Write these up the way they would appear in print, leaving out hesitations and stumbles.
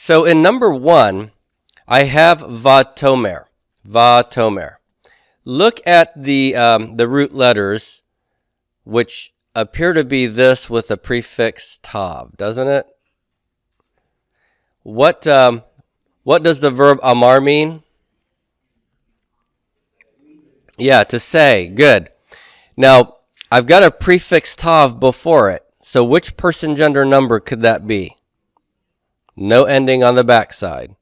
So in number 1, I have vatomer. Vatomer. Look at the root letters, which appear to be this with a prefix tav, doesn't it? What does the verb amar mean? Yeah, to say. Good. Now, I've got a prefix tav before it. So which person gender number could that be? No ending on the backside.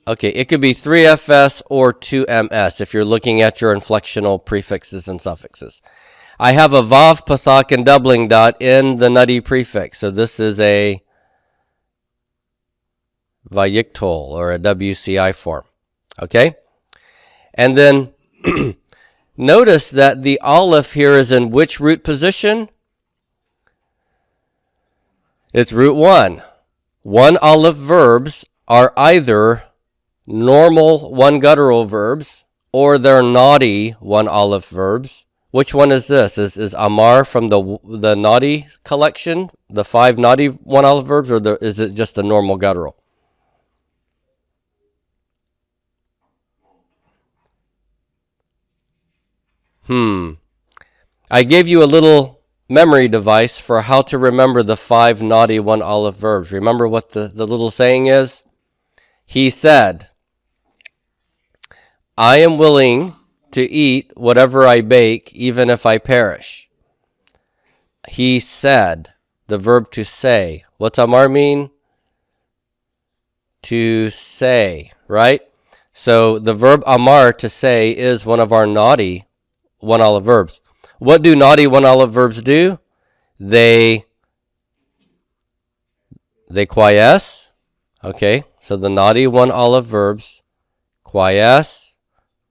Okay, it could be 3FS or 2MS if you're looking at your inflectional prefixes and suffixes. I have a vav, pathak, and doubling dot in the nutty prefix. So this is a vayiktol or a WCI form. Okay? And then notice that the aleph here is in which root position? It's root 1. One aleph verbs are either normal one guttural verbs or they're naughty one aleph verbs. Which one is this? Is amar from the naughty collection, the 5 naughty one aleph verbs, or is it just a normal guttural? I gave you a little memory device for how to remember the 5 naughty one aleph verbs. Remember what the little saying is? He said, I am willing to eat whatever I bake, even if I perish. He said, the verb to say. What's amar mean? To say, right? So the verb amar, to say, is one of our naughty one aleph verbs. What do naughty one aleph verbs do? They quiesce. Okay, so the naughty one aleph verbs quiesce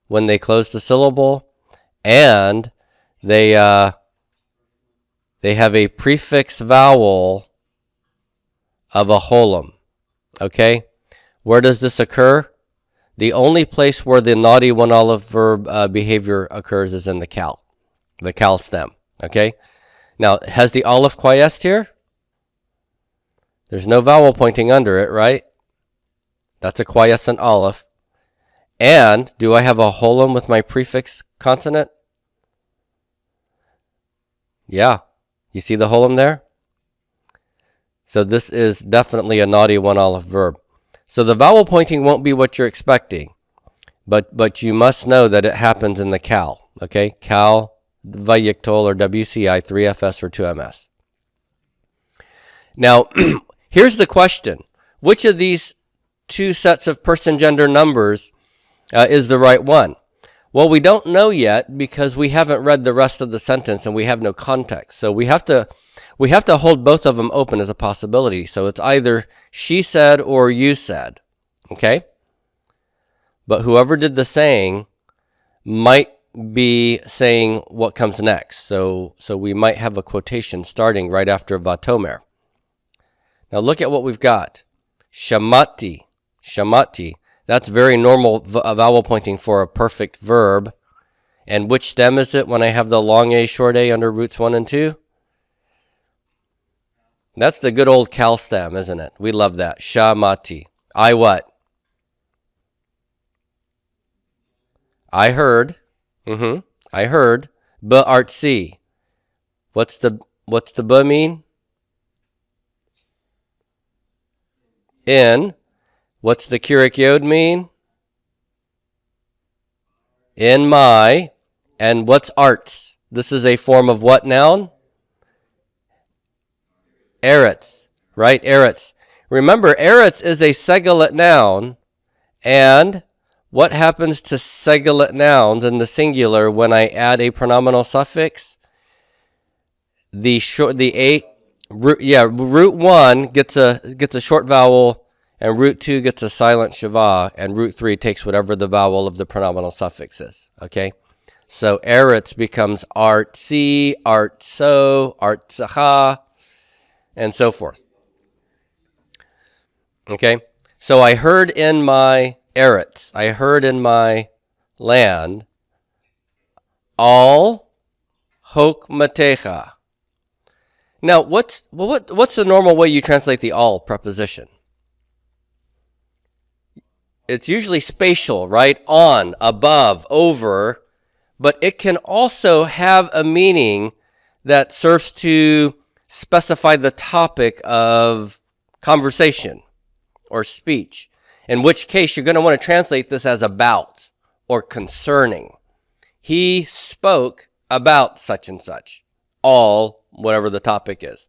when they close the syllable, and they have a prefix vowel of a holum. Okay, where does this occur? The only place where the naughty one aleph verb behavior occurs is in the kal stem. Okay, now has the aleph quiesced here? There's no vowel pointing under it, right? That's a quiescent aleph. And do I have a holum with my prefix consonant? Yeah. You see the holum there? So this is definitely a naughty one aleph verb. So the vowel pointing won't be what you're expecting, but you must know that it happens in the kal. Okay? Kal, vayiktol, or WCI, 3FS, or 2MS. Now, here's the question. Which of these 2 sets of person gender numbers is the right one? Well, we don't know yet because we haven't read the rest of the sentence and we have no context. So we have to hold both of them open as a possibility. So it's either she said or you said. Okay? But whoever did the saying might be saying what comes next. So we might have a quotation starting right after vatomer. Now look at what we've got. Shamati. Shamati. That's very normal vowel pointing for a perfect verb. And which stem is it when I have the long A, short A under roots 1 and 2? That's the good old kal stem, isn't it? We love that. Shamati. I what? I heard. I heard. B'artsi. What's the b mean? In. What's the kirik yod mean? In my. And what's arts? This is a form of what noun? Eretz, right? Eretz. Remember, Eretz is a segalit noun, and what happens to segalit nouns in the singular when I add a pronominal suffix? Root 1 gets a short vowel, and root 2 gets a silent shava, and root 3 takes whatever the vowel of the pronominal suffix is. Okay, so eretz becomes artsi, artso, artsacha, and so forth. Okay, so I heard in my eretz, I heard in my land, all hokmatecha. Now, what's the normal way you translate the all preposition? It's usually spatial, right? On, above, over, but it can also have a meaning that serves to specify the topic of conversation or speech, in which case you're going to want to translate this as about or concerning. He spoke about such and such, all, whatever the topic is.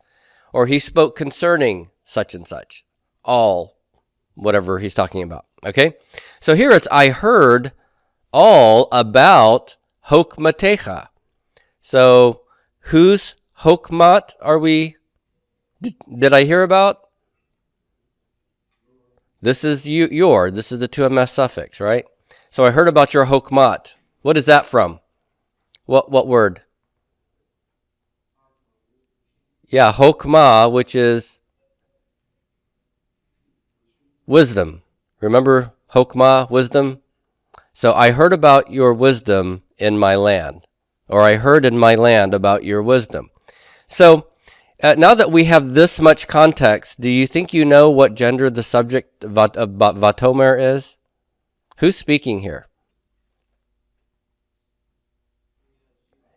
Or he spoke concerning such and such, all, whatever he's talking about. Okay? So here it's, I heard all about Hokmatecha. So whose Hokmat are we, did I hear about? This is your, this is the 2ms suffix, right? So I heard about your Hokmat. What is that from? What word? Yeah, Hokmah, which is wisdom. Remember Hokmah, wisdom? So I heard about your wisdom in my land, or I heard in my land about your wisdom. So now that we have this much context, do you think you know what gender the subject of Vatomer is? Who's speaking here?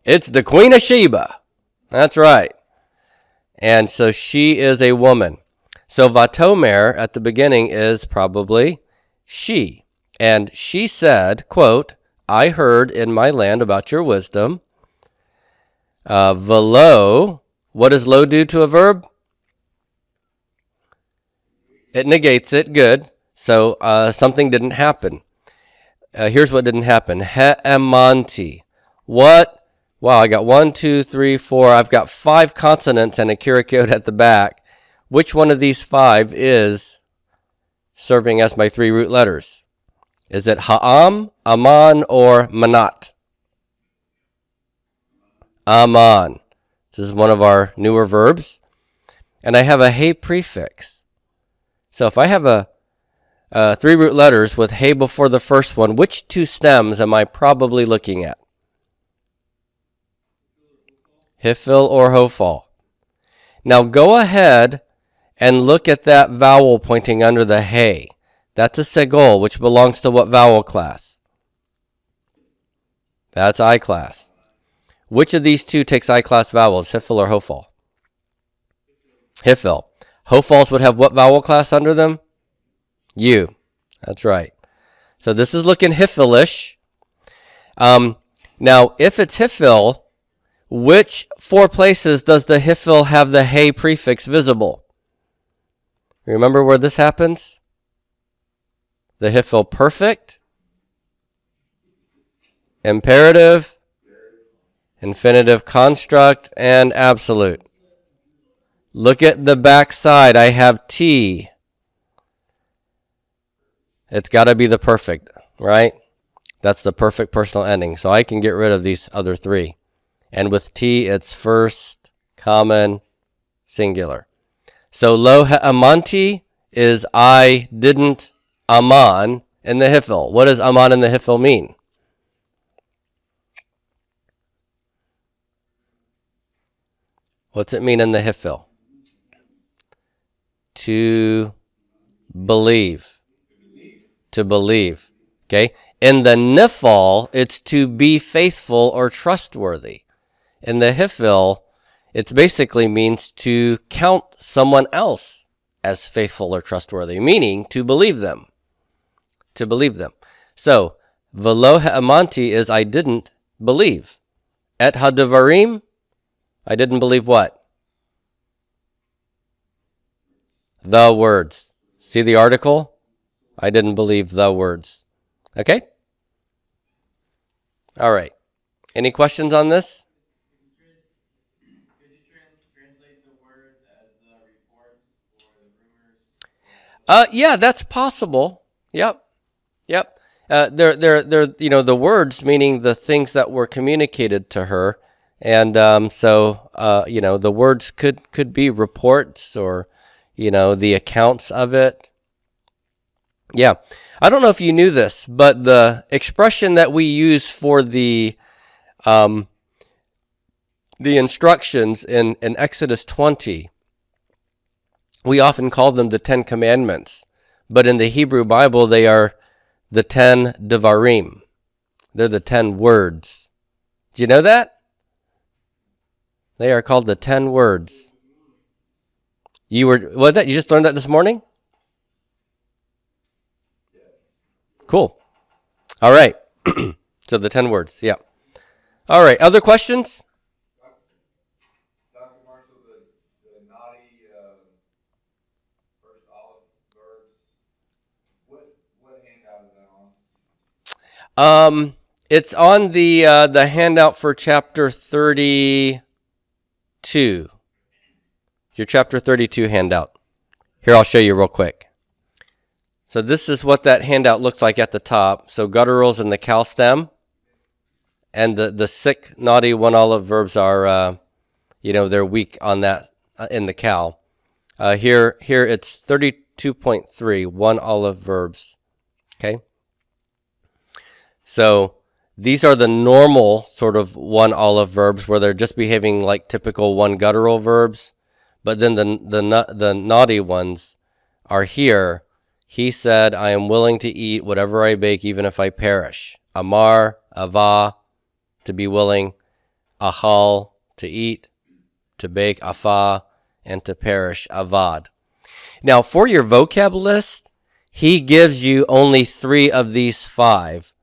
It's the Queen of Sheba. That's right. And so she is a woman. So Vatomer at the beginning is probably she. And she said, quote, I heard in my land about your wisdom. Velo, what does lo do to a verb? It negates it. Good. So something didn't happen. Here's what didn't happen. He'emanti. What? Wow, I got 1, 2, 3, 4. I've got 5 consonants and a kirikiot at the back. Which one of these 5 is serving as my 3 root letters? Is it ha'am, aman, or manat? Aman. This is one of our newer verbs. And I have a hey prefix. So if I have a 3 root letters with hey before the first one, which 2 stems am I probably looking at? Hifil or hofal. Now go ahead and look at that vowel pointing under the hey. That's a segol, which belongs to what vowel class? That's I class. Which of these 2 takes I class vowels, hifil or hofal? Hifil. Hofals would have what vowel class under them? U. That's right. So this is looking hifilish. Now, if it's hifil, which 4 places does the hifil have the hey prefix visible? Remember where this happens? The hifil perfect, imperative, infinitive construct, and absolute. Look at the back side. I have T. It's got to be the perfect, right? That's the perfect personal ending. So I can get rid of these other 3. And with T, it's first, common, singular. So lo ha'amanti is I didn't aman in the hifil. What does aman in the hifil mean? What's it mean in the hifil? To believe. To believe. Okay? In the nifal, it's to be faithful or trustworthy. In the hifil, it basically means to count someone else as faithful or trustworthy, meaning to believe them. To believe them. So, velo ha'amanti is I didn't believe. Et hadavarim, I didn't believe what? The words. See the article? I didn't believe the words. Okay? All right. Any questions on this? Could you translate the words as the reports or the rumors? Yeah, that's possible. Yep. They're the words meaning the things that were communicated to her, and the words could be reports or the accounts of it. Yeah, I don't know if you knew this, but the expression that we use for the the instructions in Exodus 20, we often call them the 10 Commandments, but in the Hebrew Bible, they are the 10 Devarim. They're the 10 words. Do you know that? They are called the 10 words. You just learned that this morning? Cool. All right. So the 10 words, yeah. All right, other questions? Dr. Marshall, the naughty first olive verbs, what handout is that on? It's on the handout for chapter 32. Your chapter 32 handout. Here, I'll show you real quick. So this is what that handout looks like at the top. So gutturals in the cal stem. And the sick, naughty, one olive verbs are, they're weak on that in the cal. Here it's 32.3, one olive verbs. Okay. So these are the normal sort of one olive verbs where they're just behaving like typical one guttural verbs. But then the naughty ones are here. He said, I am willing to eat whatever I bake, even if I perish. Amar, avah, to be willing. Achal, to eat. To bake, afah, and to perish, avad. Now, for your vocab list, he gives you only 3 of these 5.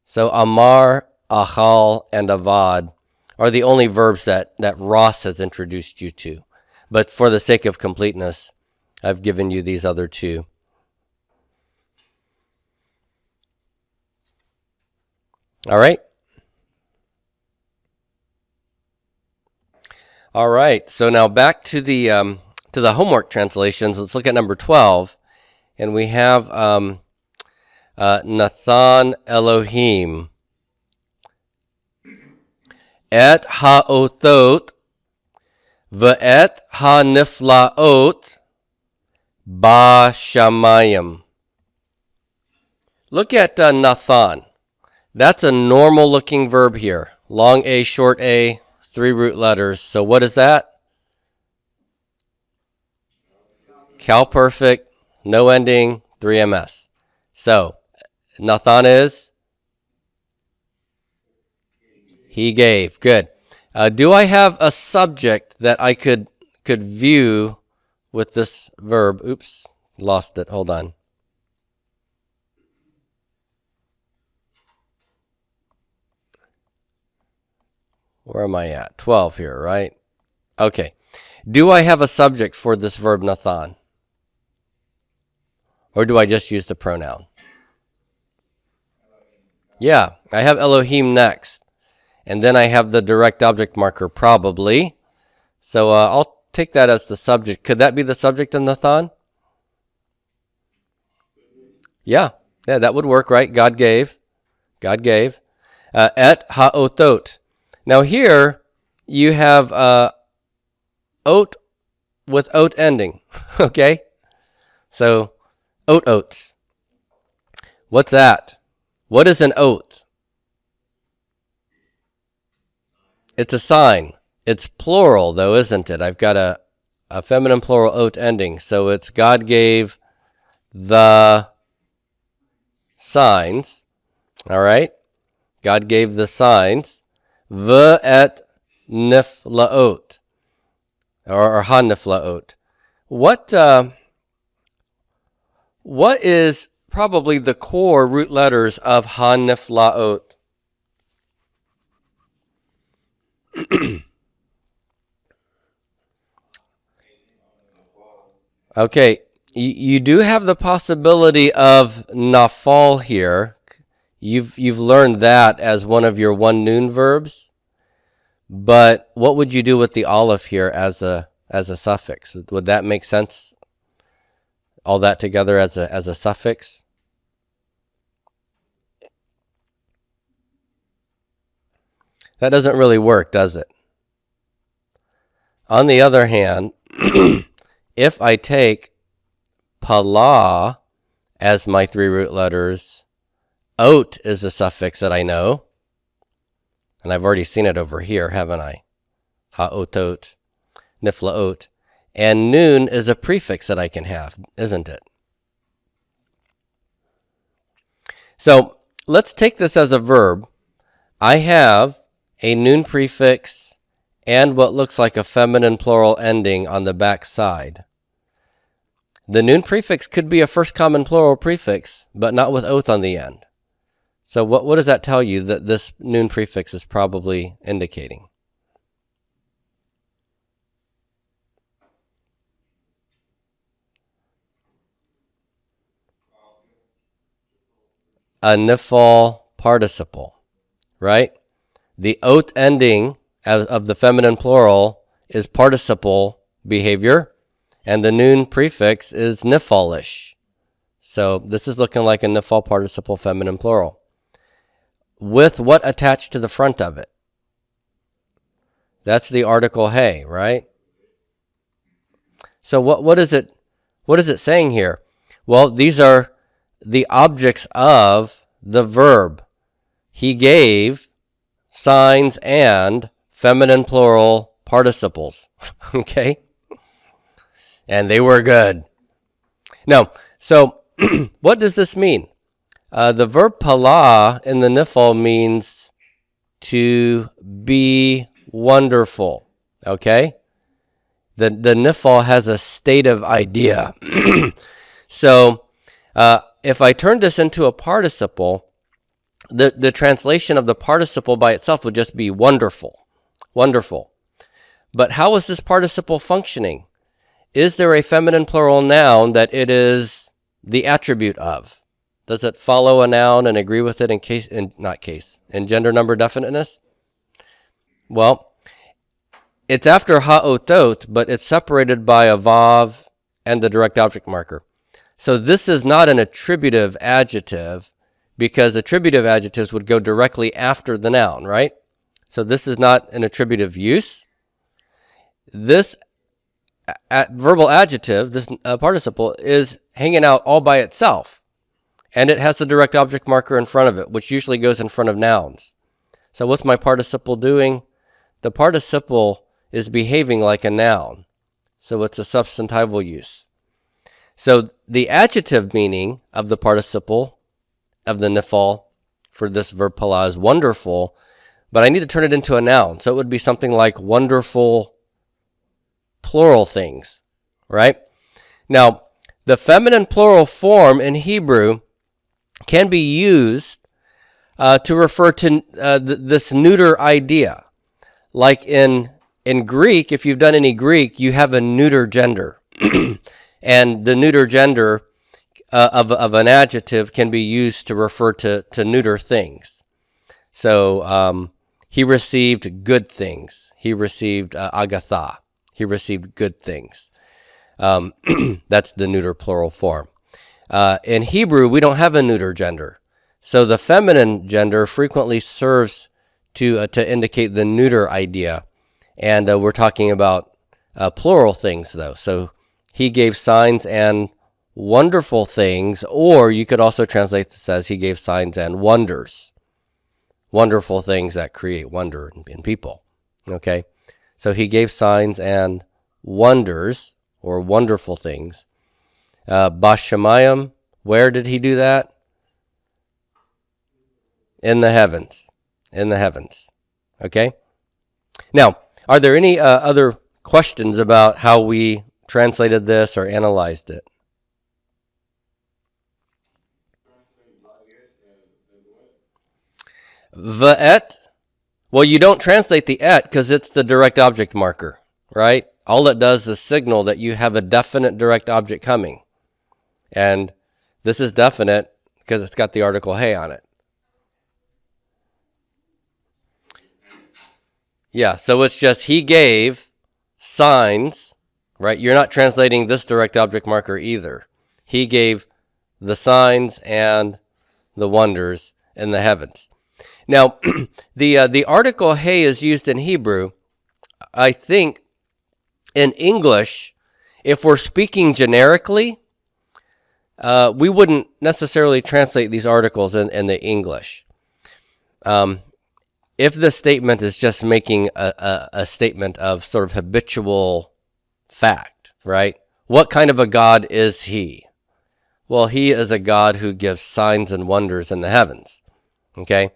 So amar, achal, and avad are the only verbs that Ross has introduced you to. But for the sake of completeness, I've given you these other 2. All right. All right. So now back to the homework translations. Let's look at number 12, and we have Nathan Elohim et ha'othot ve'et ha'niflaot ba shamayim. Look at Nathan. That's a normal looking verb here. Long A, short A, 3 root letters. So what is that? Cal perfect, no ending, 3MS. So Nathan is? He gave. Good. Do I have a subject that I could view with this verb? Oops, lost it. Hold on. Where am I at? 12 here, right? Okay. Do I have a subject for this verb Nathan? Or do I just use the pronoun? Yeah, I have Elohim next. And then I have the direct object marker, probably. So I'll take that as the subject. Could that be the subject in Nathan? Yeah, that would work, right? God gave. God gave. Et ha'othot. Now here, you have oat with oat ending, okay? So, oats. What's that? What is an oat? It's a sign. It's plural, though, isn't it? I've got a feminine plural oat ending. So it's God gave the signs, all right? God gave the signs. Ve'et niflaot, or ha-niflaot. What is probably the core root letters of ha-niflaot? Okay, you do have the possibility of nafal here. You've learned that as one of your one noon verbs, but what would you do with the aleph here as a suffix? Would that make sense? All that together as a suffix? That doesn't really work, does it? On the other hand, if I take pala as my 3 root letters, oat is a suffix that I know. And I've already seen it over here, haven't I? ha'otot, niflaot. And nun is a prefix that I can have, isn't it? So let's take this as a verb. I have a nun prefix and what looks like a feminine plural ending on the back side. The nun prefix could be a first common plural prefix, but not with oath on the end. So what does that tell you that this nun prefix is probably indicating? A nifal participle, right? The oath ending of the feminine plural is participle behavior, and the nun prefix is nifalish. So this is looking like a nifal participle feminine plural. With what attached to the front of it? That's the article hey, right? So what is it saying here? Well, these are the objects of the verb. He gave signs and feminine plural participles. Okay? And they were good. Now, so what does this mean? The verb pala in the nifal means to be wonderful. Okay? The nifal has a stative idea. So, if I turn this into a participle, the translation of the participle by itself would just be wonderful. Wonderful. But how is this participle functioning? Is there a feminine plural noun that it is the attribute of? Does it follow a noun and agree with it in gender number definiteness? Well, it's after ha'otot, but it's separated by a vav and the direct object marker. So this is not an attributive adjective, because attributive adjectives would go directly after the noun, right? So this is not an attributive use. This verbal adjective, this participle, is hanging out all by itself. And it has the direct object marker in front of it, which usually goes in front of nouns. So what's my participle doing? The participle is behaving like a noun. So it's a substantival use. So the adjective meaning of the participle of the nifal for this verb pala is wonderful, but I need to turn it into a noun. So it would be something like wonderful plural things, right? Now, the feminine plural form in Hebrew can be used to refer to this neuter idea. Like in Greek, if you've done any Greek, you have a neuter gender. And the neuter gender of an adjective can be used to refer to neuter things. So he received good things. He received agatha. He received good things. That's the neuter plural form. In Hebrew, we don't have a neuter gender. So the feminine gender frequently serves to indicate the neuter idea. And we're talking about plural things, though. So he gave signs and wonderful things, or you could also translate this as he gave signs and wonders. Wonderful things that create wonder in people. Okay? So he gave signs and wonders, or wonderful things. Bashamayim, where did he do that? In the heavens. In the heavens. Okay? Now, are there any other questions about how we translated this or analyzed it? V'et. Well, you don't translate the et because it's the direct object marker, right? All it does is signal that you have a definite direct object coming. And this is definite because it's got the article hey on it. Yeah, so it's just he gave signs, right? You're not translating this direct object marker either. He gave the signs and the wonders in the heavens. Now, the article hey is used in Hebrew. I think in English, if we're speaking generically, we wouldn't necessarily translate these articles in the English. if the statement is just making a statement of sort of habitual fact, right? What kind of a God is he? Well, he is a God who gives signs and wonders in the heavens. Okay?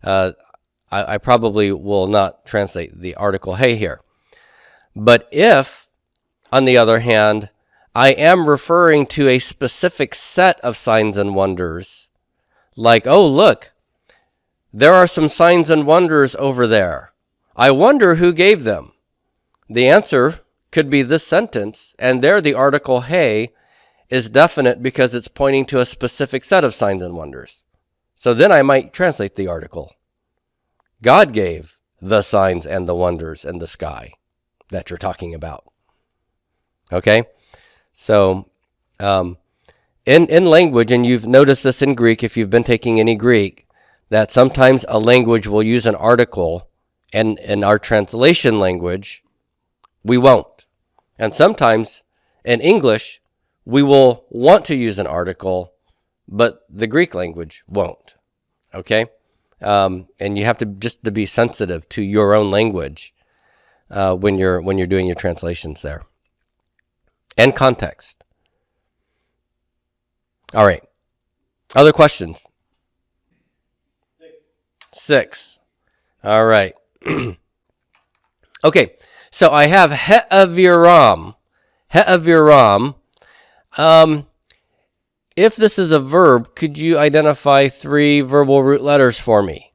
I probably will not translate the article hey here. But if, on the other hand, I am referring to a specific set of signs and wonders, like, oh, look, there are some signs and wonders over there. I wonder who gave them. The answer could be this sentence, and there the article hey is definite because it's pointing to a specific set of signs and wonders. So then I might translate the article. God gave the signs and the wonders in the sky that you're talking about. Okay? So in language, and you've noticed this in Greek if you've been taking any Greek, that sometimes a language will use an article, and in our translation language, we won't. And sometimes in English, we will want to use an article, but the Greek language won't. Okay? And you have to just to be sensitive to your own language when you're doing your translations there. And context. All right. Other questions? 6. All right. Okay. So I have he'aviram. He'aviram. If this is a verb, could you identify 3 verbal root letters for me?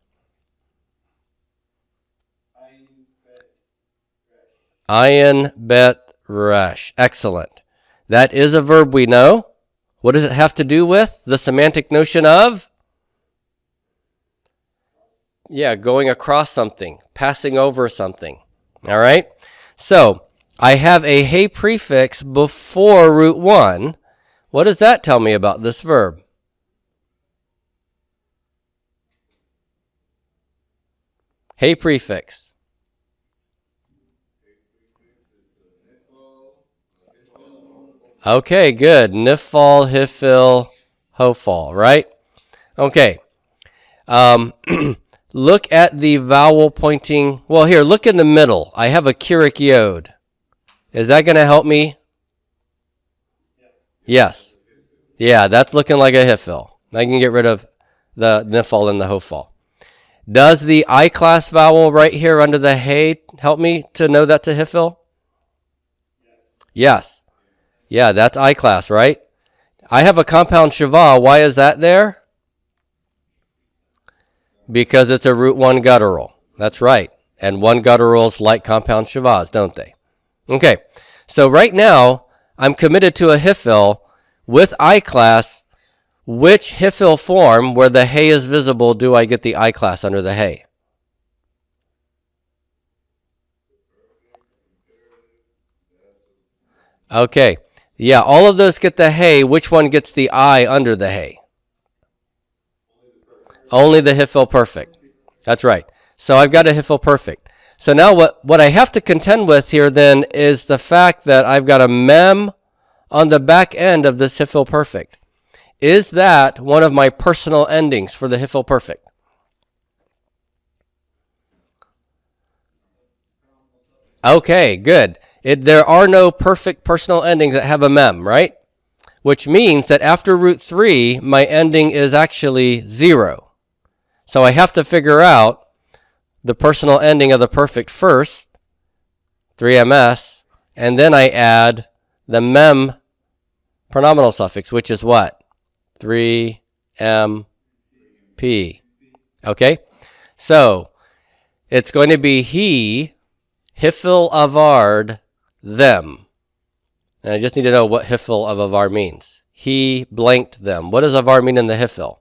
Ayin, bet, resh. Excellent. That is a verb we know. What does it have to do with? The semantic notion of? Yeah, going across something, passing over something. All right? So, I have a hey prefix before root 1. What does that tell me about this verb? Hey prefix. Okay, good. Nifal, hifil, hofal, right? Okay. Look at the vowel pointing. Well, here, look in the middle. I have a Keurig yod. Is that going to help me? Yes. Yeah, that's looking like a hifil. I can get rid of the nifal and the hofal. Does the I class vowel right here under the hey help me to know that's a hifil? Yes. Yeah, that's I class, right? I have a compound shava. Why is that there? Because it's a root 1 guttural. That's right. And 1 gutturals like compound shavas, don't they? Okay. So right now, I'm committed to a hifil with I class. Which hifil form where the hey is visible do I get the I class under the hey? Okay. Yeah, all of those get the hey. Which one gets the I under the hey? Only the hifil perfect. That's right. So I've got a hifil perfect. So now what I have to contend with here then is the fact that I've got a mem on the back end of this hifil perfect. Is that one of my personal endings for the hifil perfect? Okay, good. There are no perfect personal endings that have a mem, right? Which means that after root 3, my ending is actually 0. So I have to figure out the personal ending of the perfect first, 3ms, and then I add the mem pronominal suffix, which is what? 3mp. Okay? So it's going to be he, hifil avard, them. And I just need to know what hifil of avar means. He blanked them. What does avar mean in the hifil?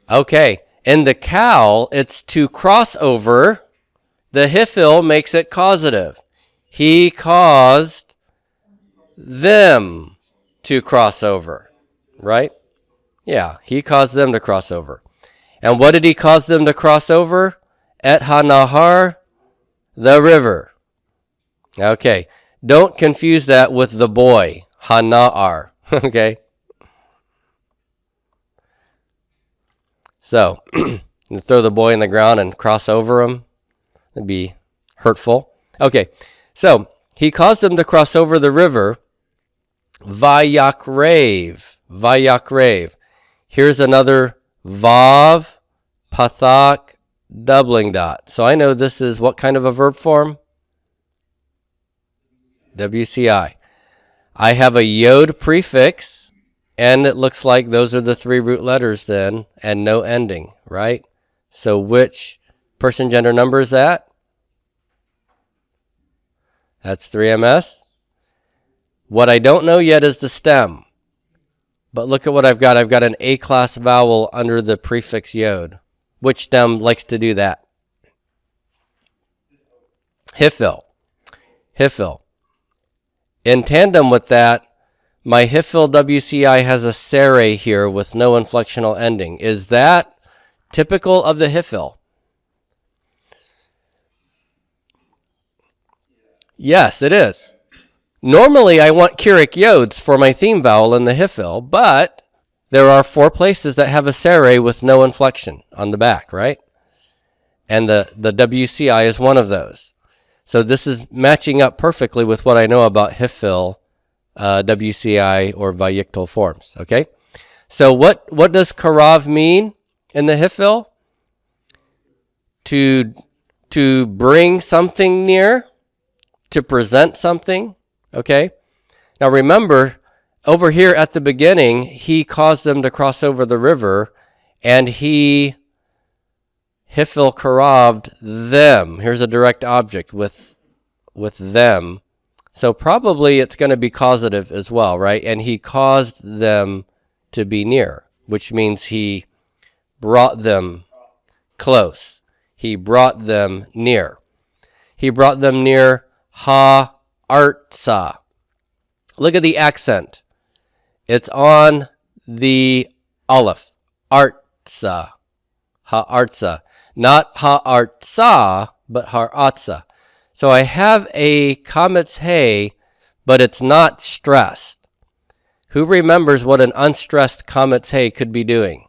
Okay. In the cow, it's to cross over. The hifil makes it causative. He caused them to cross over. Right? Yeah, he caused them to cross over. And what did he cause them to cross over? Et hanahar, the river. Okay. Don't confuse that with the boy, Hanar. Okay? So, you throw the boy in the ground and cross over him. That'd be hurtful. Okay, so he caused them to cross over the river. Vayakrev. Vayakrev. Here's another Vav, Pathak, doubling dot. So I know this is what kind of a verb form? WCI. I have a yod prefix, and it looks like those are the three root letters then, and no ending, right? So which person gender number is that? That's 3MS. What I don't know yet is the stem. But look at what I've got. I've got an A-class vowel under the prefix yod. Which stem likes to do that? Hifil. Hifil. In tandem with that, my Hifil WCI has a sere here with no inflectional ending. Is that typical of the Hifil? Yes, it is. Normally, I want Keurig yods for my theme vowel in the Hifil, but there are 4 places that have a sere with no inflection on the back, right? And the WCI is one of those. So this is matching up perfectly with what I know about Hifil, WCI, or Vayiktal forms, okay? So what does Karav mean in the Hifil? To bring something near, to present something, okay? Now remember, over here at the beginning, he caused them to cross over the river, and he Hifil Karaved them. Here's a direct object with them. So probably it's going to be causative as well, right? And he caused them to be near, which means he brought them close. He brought them near. He brought them near ha-artsa. Look at the accent. It's on the aleph. Artsa. Ha-artsa. Not ha-artsa, but har-atsa. So I have a kametz hey, but it's not stressed. Who remembers what an unstressed kametz hey could be doing?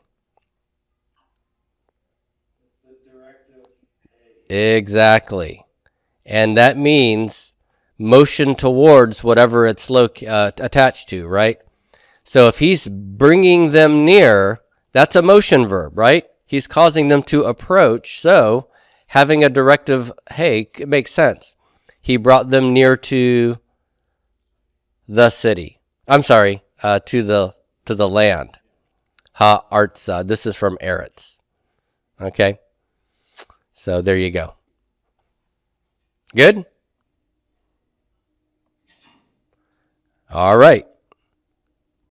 Exactly. And that means motion towards whatever it's attached to, right? So if he's bringing them near, that's a motion verb, right? He's causing them to approach. So having a directive, hey, it makes sense. He brought them near to the city. I'm sorry, to the land. Ha-artsa. This is from Eretz. Okay? So there you go. Good? All right.